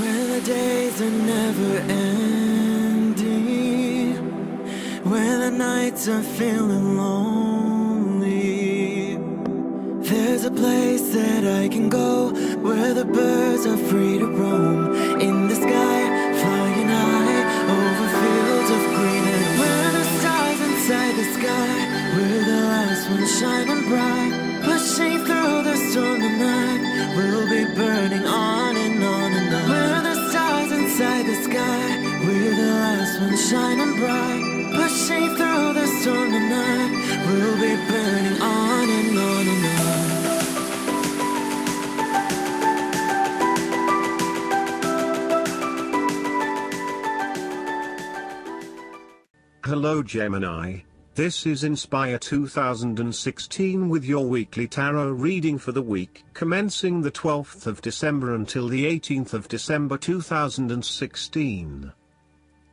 When the days are never ending, when the nights are feeling lonely, there's a place that I can go where the birds are free to roam in the sky, flying high over fields of green. And where the stars inside the sky, where the last one's shining bright, pushing through the storm tonight, we'll be burning on and on and on. Where the stars inside the sky, where the last one's shining bright, pushing through the storm tonight, we'll be burning on and on and on. Hello Gemini, this is Inspire 2016 with your weekly tarot reading for the week commencing the 12th of December until the 18th of December 2016.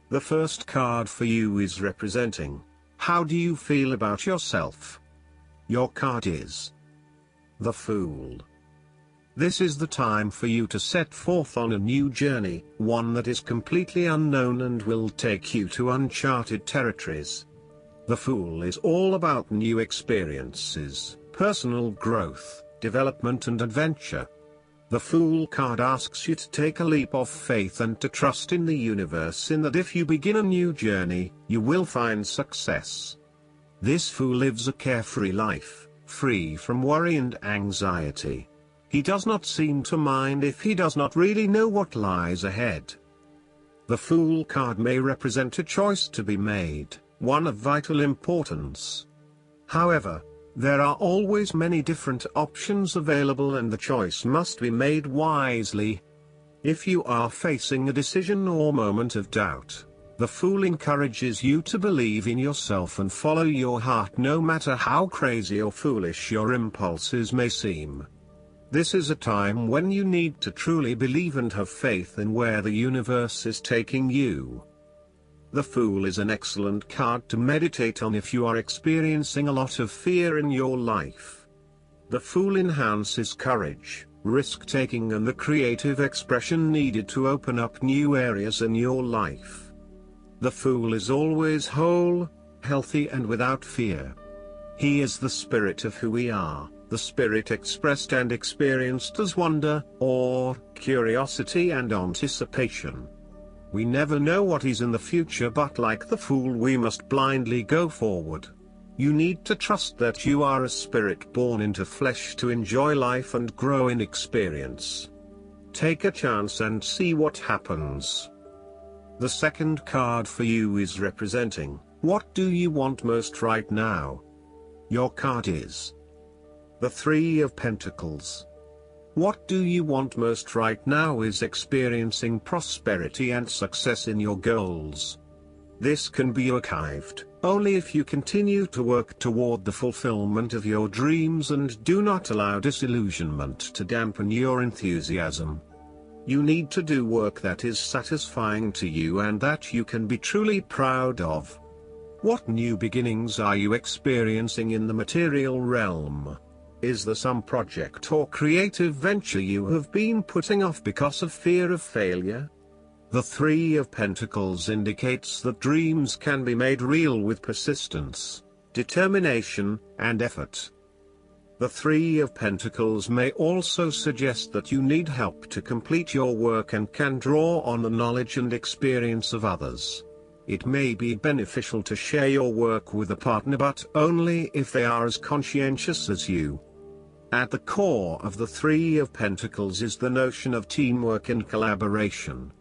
The first card for you is representing, how do you feel about yourself? Your card is the Fool. This is the time for you to set forth on a new journey, one that is completely unknown and will take you to uncharted territories. The Fool is all about new experiences, personal growth, development and adventure. The Fool card asks you to take a leap of faith and to trust in the universe in that if you begin a new journey, you will find success. This Fool lives a carefree life, free from worry and anxiety. He does not seem to mind if he does not really know what lies ahead. The Fool card may represent a choice to be made, one of vital importance. However, there are always many different options available and the choice must be made wisely. If you are facing a decision or moment of doubt, the Fool encourages you to believe in yourself and follow your heart no matter how crazy or foolish your impulses may seem. This is a time when you need to truly believe and have faith in where the universe is taking you. The Fool is an excellent card to meditate on if you are experiencing a lot of fear in your life. The Fool enhances courage, risk-taking and the creative expression needed to open up new areas in your life. The Fool is always whole, healthy and without fear. He is the spirit of who we are. The spirit expressed and experienced as wonder, awe, curiosity and anticipation. We never know what is in the future, but like the Fool we must blindly go forward. You need to trust that you are a spirit born into flesh to enjoy life and grow in experience. Take a chance and see what happens. The second card for you is representing, what do you want most right now? Your card is the Three of Pentacles. What do you want most right now is experiencing prosperity and success in your goals. This can be achieved only if you continue to work toward the fulfillment of your dreams and do not allow disillusionment to dampen your enthusiasm. You need to do work that is satisfying to you and that you can be truly proud of. What new beginnings are you experiencing in the material realm? Is there some project or creative venture you have been putting off because of fear of failure? The Three of Pentacles indicates that dreams can be made real with persistence, determination, and effort. The Three of Pentacles may also suggest that you need help to complete your work and can draw on the knowledge and experience of others. It may be beneficial to share your work with a partner, but only if they are as conscientious as you. At the core of the Three of Pentacles is the notion of teamwork and collaboration.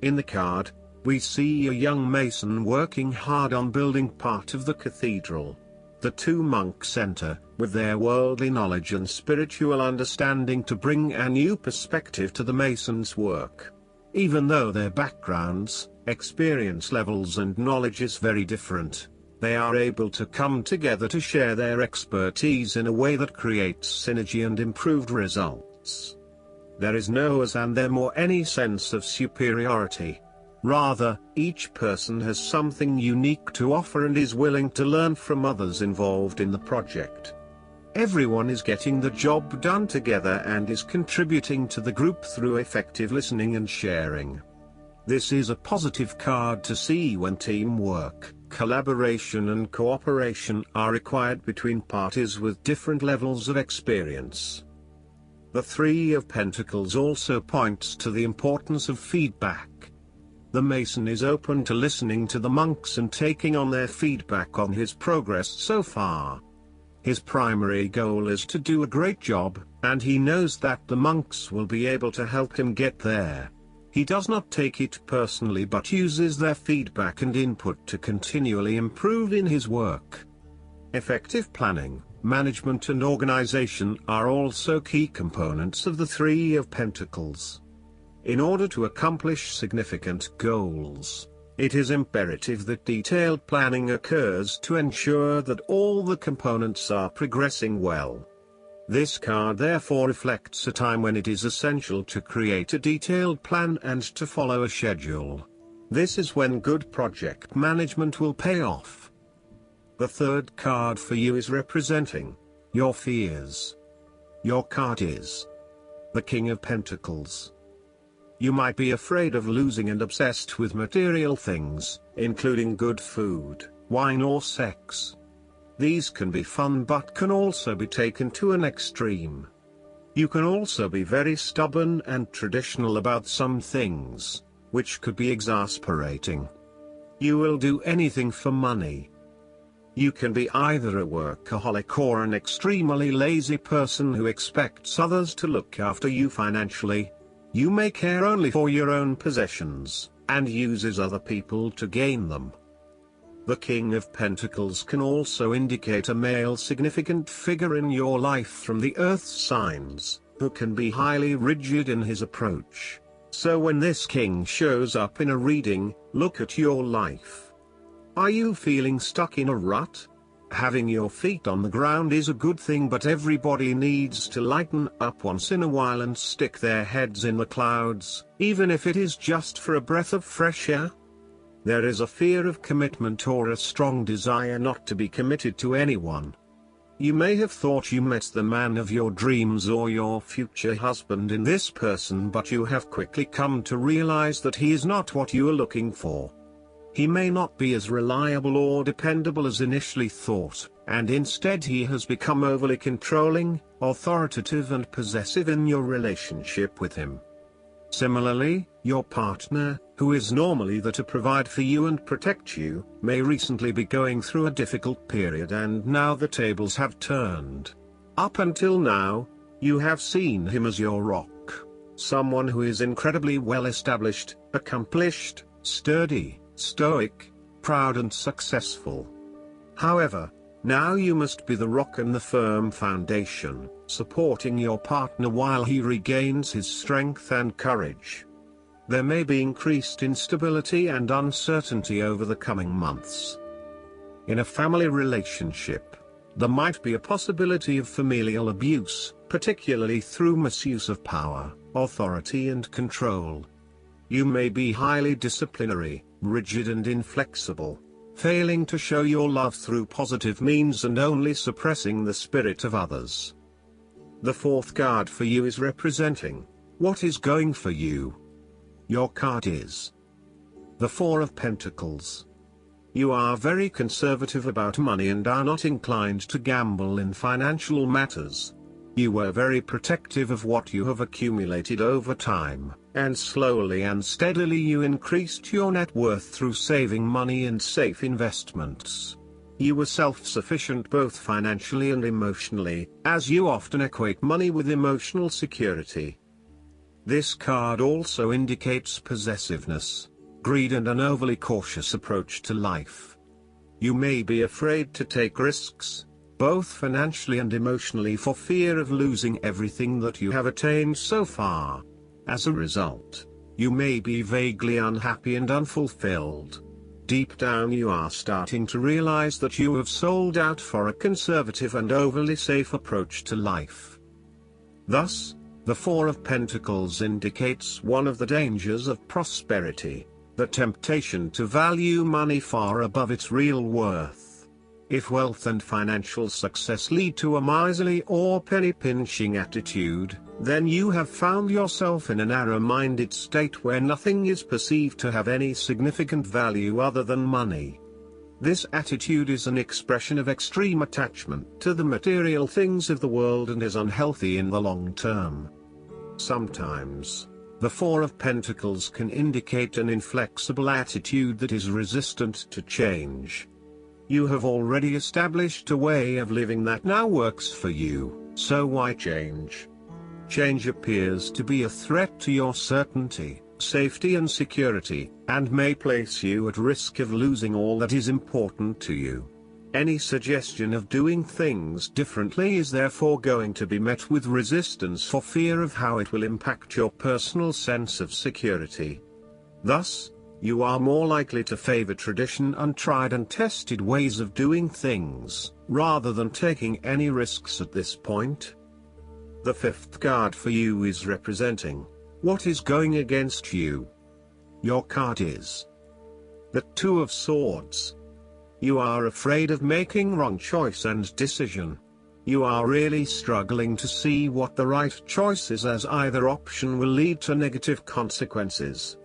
In the card, we see a young mason working hard on building part of the cathedral. The two monks enter, with their worldly knowledge and spiritual understanding to bring a new perspective to the mason's work. Even though their backgrounds, experience levels and knowledge is very different, they are able to come together to share their expertise in a way that creates synergy and improved results. There is no us and them or any sense of superiority. Rather, each person has something unique to offer and is willing to learn from others involved in the project. Everyone is getting the job done together and is contributing to the group through effective listening and sharing. This is a positive card to see when teamwork, collaboration and cooperation are required between parties with different levels of experience. The Three of Pentacles also points to the importance of feedback. The Mason is open to listening to the monks and taking on their feedback on his progress so far. His primary goal is to do a great job, and he knows that the monks will be able to help him get there. He does not take it personally but uses their feedback and input to continually improve in his work. Effective planning, management and organization are also key components of the Three of Pentacles. In order to accomplish significant goals, it is imperative that detailed planning occurs to ensure that all the components are progressing well. This card therefore reflects a time when it is essential to create a detailed plan and to follow a schedule. This is when good project management will pay off. The third card for you is representing your fears. Your card is the King of Pentacles. You might be afraid of losing and obsessed with material things, including good food, wine or sex. These can be fun but can also be taken to an extreme. You can also be very stubborn and traditional about some things, which could be exasperating. You will do anything for money. You can be either a workaholic or an extremely lazy person who expects others to look after you financially. You may care only for your own possessions, and uses other people to gain them. The King of Pentacles can also indicate a male significant figure in your life from the earth signs, who can be highly rigid in his approach. So when this king shows up in a reading, look at your life. Are you feeling stuck in a rut? Having your feet on the ground is a good thing, but everybody needs to lighten up once in a while and stick their heads in the clouds, even if it is just for a breath of fresh air. There is a fear of commitment or a strong desire not to be committed to anyone. You may have thought you met the man of your dreams or your future husband in this person, but you have quickly come to realize that he is not what you are looking for. He may not be as reliable or dependable as initially thought, and instead he has become overly controlling, authoritative and possessive in your relationship with him. Similarly, your partner, who is normally there to provide for you and protect you, may recently be going through a difficult period, and now the tables have turned. Up until now, you have seen him as your rock. Someone who is incredibly well established, accomplished, sturdy, stoic, proud and successful. However, now you must be the rock and the firm foundation, supporting your partner while he regains his strength and courage. There may be increased instability and uncertainty over the coming months. In a family relationship, there might be a possibility of familial abuse, particularly through misuse of power, authority and control. You may be highly disciplinary, rigid and inflexible, failing to show your love through positive means and only suppressing the spirit of others. The fourth card for you is representing what is going for you. Your card is the Four of Pentacles. You are very conservative about money and are not inclined to gamble in financial matters. You were very protective of what you have accumulated over time, and slowly and steadily you increased your net worth through saving money and safe investments. You were self-sufficient both financially and emotionally, as you often equate money with emotional security. This card also indicates possessiveness, greed and an overly cautious approach to life. You may be afraid to take risks, both financially and emotionally, for fear of losing everything that you have attained so far. As a result, you may be vaguely unhappy and unfulfilled. Deep down you are starting to realize that you have sold out for a conservative and overly safe approach to life. Thus, the Four of Pentacles indicates one of the dangers of prosperity, the temptation to value money far above its real worth. If wealth and financial success lead to a miserly or penny-pinching attitude, then you have found yourself in a narrow-minded state where nothing is perceived to have any significant value other than money. This attitude is an expression of extreme attachment to the material things of the world and is unhealthy in the long term. Sometimes, the Four of Pentacles can indicate an inflexible attitude that is resistant to change. You have already established a way of living that now works for you, so why change? Change appears to be a threat to your certainty, safety and security, and may place you at risk of losing all that is important to you. Any suggestion of doing things differently is therefore going to be met with resistance for fear of how it will impact your personal sense of security. Thus, you are more likely to favor tradition and tried and tested ways of doing things, rather than taking any risks at this point. The fifth card for you is representing what is going against you. Your card is the Two of Swords. You are afraid of making wrong choice and decision. You are really struggling to see what the right choice is, as either option will lead to negative consequences.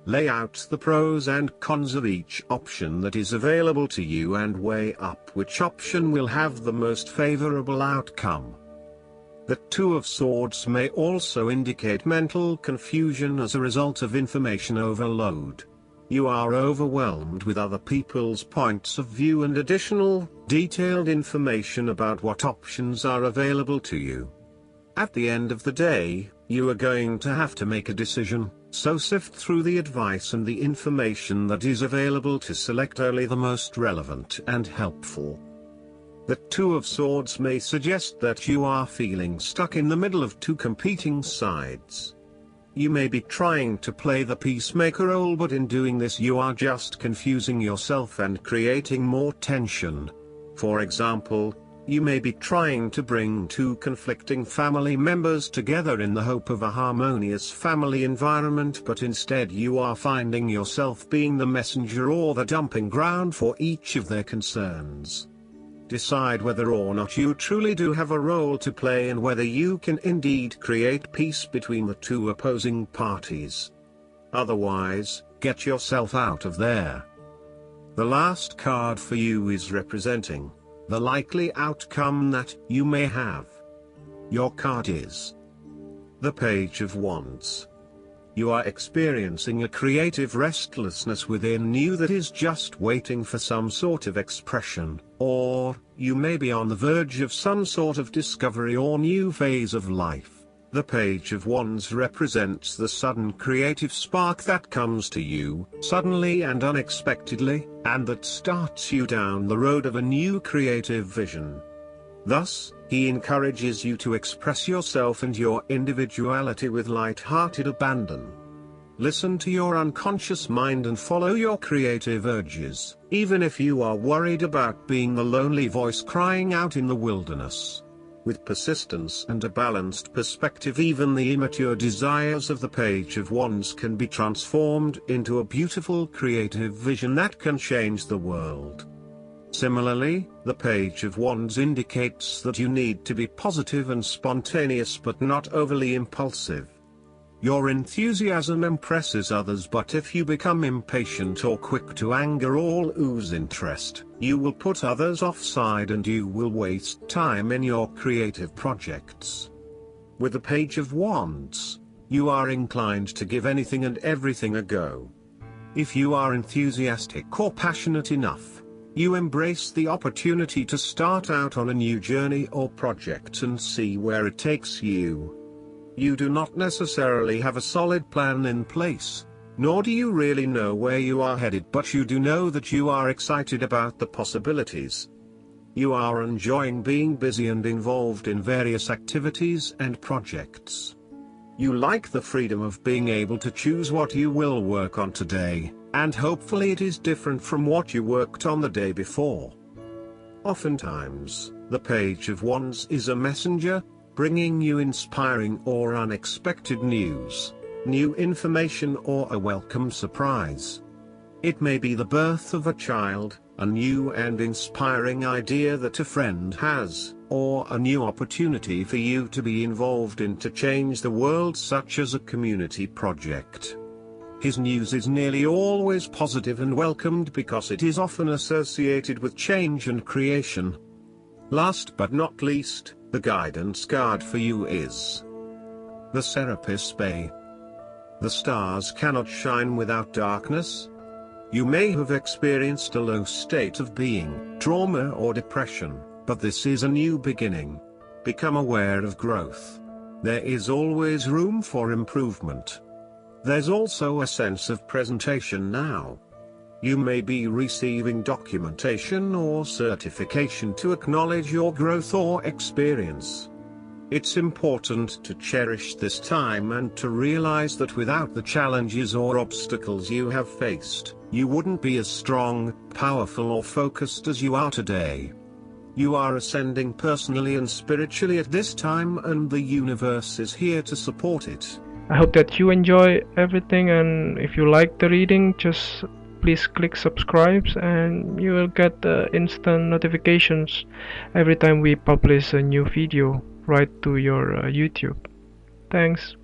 Lay out the pros and cons of each option that is available to you and weigh up which option will have the most favorable outcome. The Two of Swords may also indicate mental confusion as a result of information overload. You are overwhelmed with other people's points of view and additional, detailed information about what options are available to you. At the end of the day, you are going to have to make a decision, so sift through the advice and the information that is available to select only the most relevant and helpful. The Two of Swords may suggest that you are feeling stuck in the middle of two competing sides. You may be trying to play the peacemaker role, but in doing this you are just confusing yourself and creating more tension. For example, you may be trying to bring two conflicting family members together in the hope of a harmonious family environment, but instead you are finding yourself being the messenger or the dumping ground for each of their concerns. Decide whether or not you truly do have a role to play and whether you can indeed create peace between the two opposing parties. Otherwise, get yourself out of there. The last card for you is representing the likely outcome that you may have. Your card is the Page of Wands. You are experiencing a creative restlessness within you that is just waiting for some sort of expression, or you may be on the verge of some sort of discovery or new phase of life. The Page of Wands represents the sudden creative spark that comes to you, suddenly and unexpectedly, and that starts you down the road of a new creative vision. Thus, he encourages you to express yourself and your individuality with light-hearted abandon. Listen to your unconscious mind and follow your creative urges, even if you are worried about being the lonely voice crying out in the wilderness. With persistence and a balanced perspective, even the immature desires of the Page of Wands can be transformed into a beautiful creative vision that can change the world. Similarly, the Page of Wands indicates that you need to be positive and spontaneous but not overly impulsive. Your enthusiasm impresses others, but if you become impatient or quick to anger or lose interest, you will put others offside and you will waste time in your creative projects. With the Page of Wands, you are inclined to give anything and everything a go. If you are enthusiastic or passionate enough, you embrace the opportunity to start out on a new journey or project and see where it takes you. You do not necessarily have a solid plan in place, nor do you really know where you are headed, but you do know that you are excited about the possibilities. You are enjoying being busy and involved in various activities and projects. You like the freedom of being able to choose what you will work on today, and hopefully it is different from what you worked on the day before. Oftentimes, the Page of Wands is a messenger, bringing you inspiring or unexpected news, new information or a welcome surprise. It may be the birth of a child, a new and inspiring idea that a friend has, or a new opportunity for you to be involved in to change the world, such as a community project. His news is nearly always positive and welcomed because it is often associated with change and creation. Last but not least, the guidance card for you is the Serapis Bay. The stars cannot shine without darkness. You may have experienced a low state of being, trauma or depression, but this is a new beginning. Become aware of growth. There is always room for improvement. There's also a sense of presentation now. You may be receiving documentation or certification to acknowledge your growth or experience. It's important to cherish this time and to realize that without the challenges or obstacles you have faced, you wouldn't be as strong, powerful or focused as you are today. You are ascending personally and spiritually at this time, and the universe is here to support it. I hope that you enjoy everything, and if you like the reading, just please click subscribe and you will get instant notifications every time we publish a new video right to your YouTube. Thanks.